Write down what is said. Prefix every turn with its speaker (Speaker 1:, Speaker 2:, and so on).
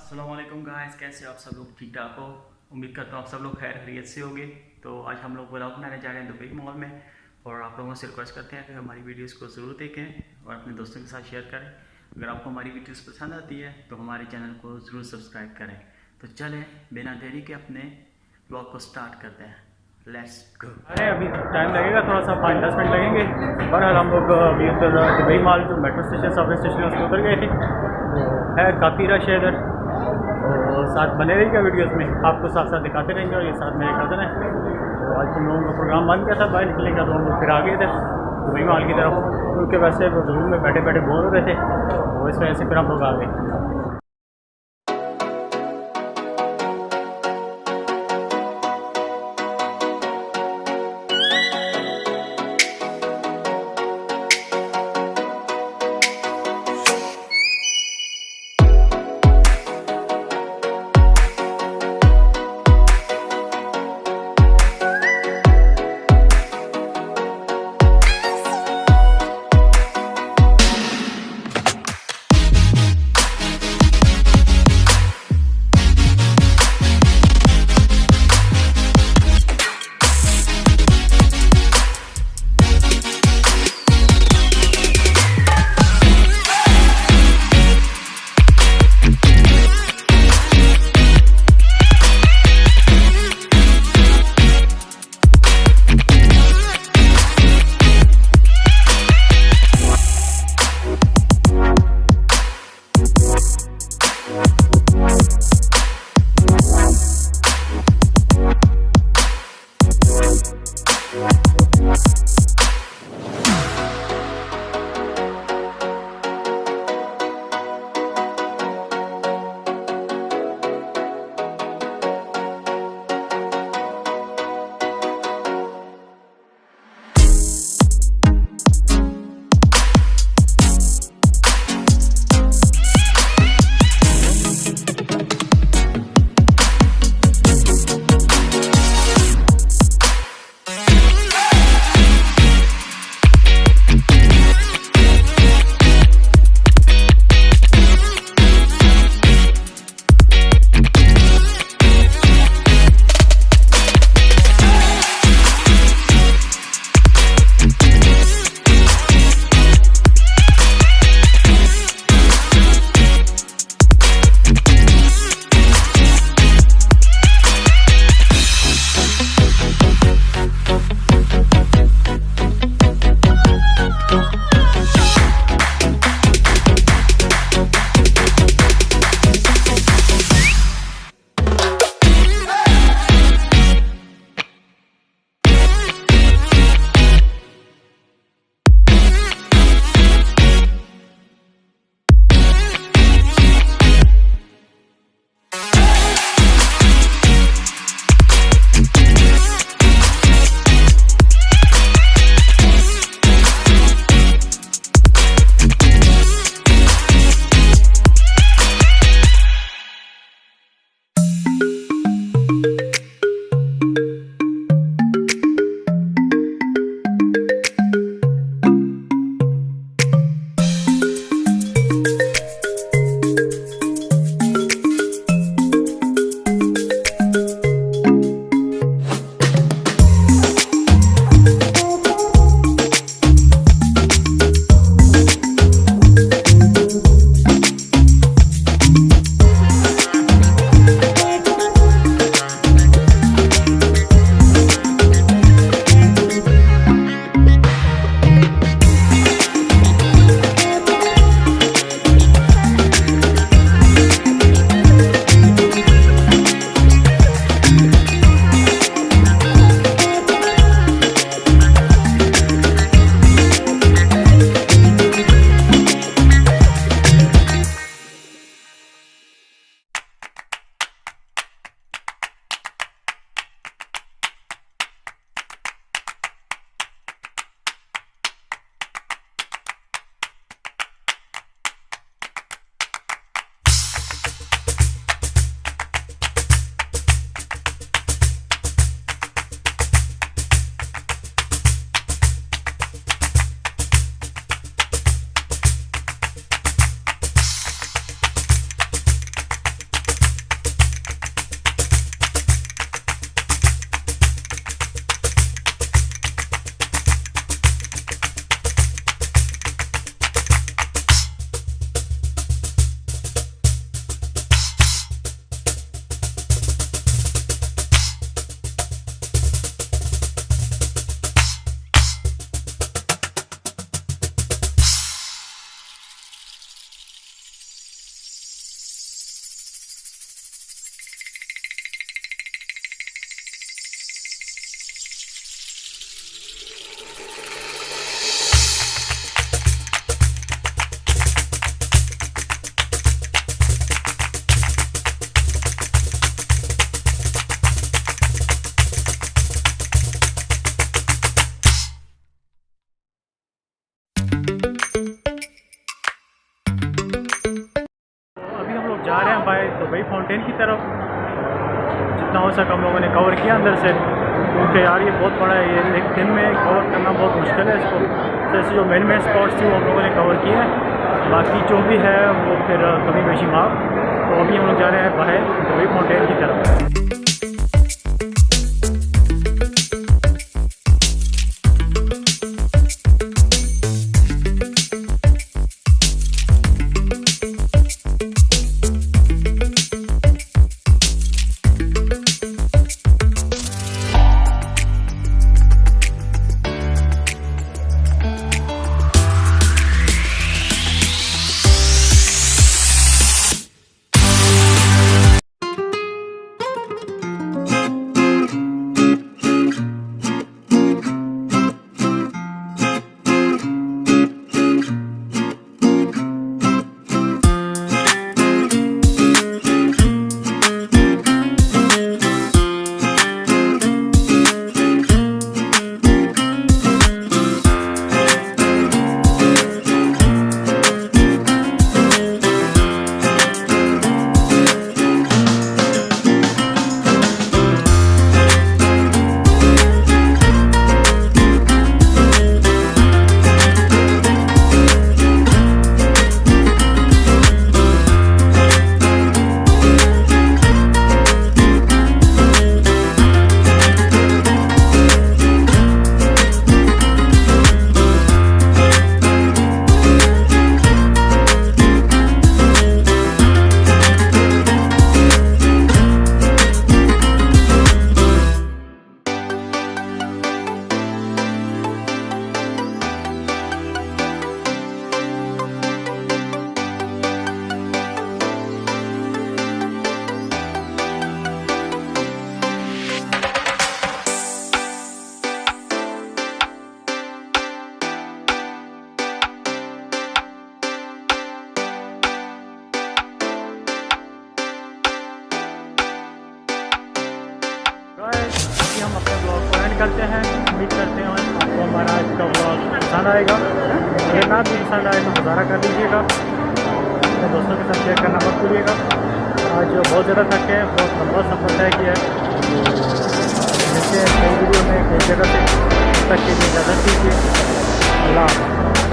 Speaker 1: अस्सलाम वालेकुम गाइस, कैसे हो आप सब लोग? ठीक ठाक हो? उम्मीद करता हूँ आप सब लोग खैर खैरियत से होंगे। तो आज हम लोग व्लॉग बनाने जा रहे हैं दुबई मॉल में, और आप लोगों से रिक्वेस्ट करते हैं कि हमारी वीडियोस को ज़रूर देखें और अपने दोस्तों के साथ शेयर करें। अगर आपको हमारी वीडियोस पसंद आती है तो हमारे चैनल को ज़रूर सब्सक्राइब करें। तो चलें बिना देरी के अपने व्लॉग को स्टार्ट करते हैं। Let's go.
Speaker 2: अरे अभी टाइम लगेगा, थोड़ा सा 5-10 मिनट लगेंगे। बहरहाल हम लोग अभी उधर दुबई मॉल जो मेट्रो स्टेशन सबवे स्टेशन है उसमें उतर गए थे। तो है काफ़ी रश है इधर, तो साथ बने रहिएगा वीडियोस में, आपको साथ साथ दिखाते रहेंगे। और ये साथ मेरे कज़न है। तो आज तुम लोगों का प्रोग्राम बन गया था, बाहर निकलने का, तो हम लोग फिर आ गए थे दुबई मॉल की तरफ, क्योंकि वैसे वो रूम में बैठे बैठे बोर हो रहे थे, तो इस वजह से फिर हम लोग आ गए। दुबई फाउंटेन की तरफ। जितना हो सका हम लोगों ने कवर किया अंदर से, क्योंकि यार ये बहुत बड़ा है, ये एक दिन में कवर करना बहुत मुश्किल है इसको। जैसे जो मेन स्पॉट्स थी वो हम लोगों ने कवर किए हैं, बाकी जो भी है वो फिर कभी बेशी माफ। तो अभी हम लोग जा रहे हैं बाहर दुबई फाउंटेन की तरफ। अभी हम अपने ब्लॉग को एंड करते हैं। उम्मीद करते हैं आपको हमारा आज का ब्लॉग पसंद आएगा। अगर ना भी पसंद आए तो गुजारा कर दीजिएगा, अपने दोस्तों के साथ शेयर करना मत भूलिएगा। आज बहुत ज़्यादा थके हैं, बहुत लंबा सफ़र तय किया है। मिलते हैं नई वीडियो में कई जगह से, तक के लिए इजाज़त दीजिए। अल्लाह।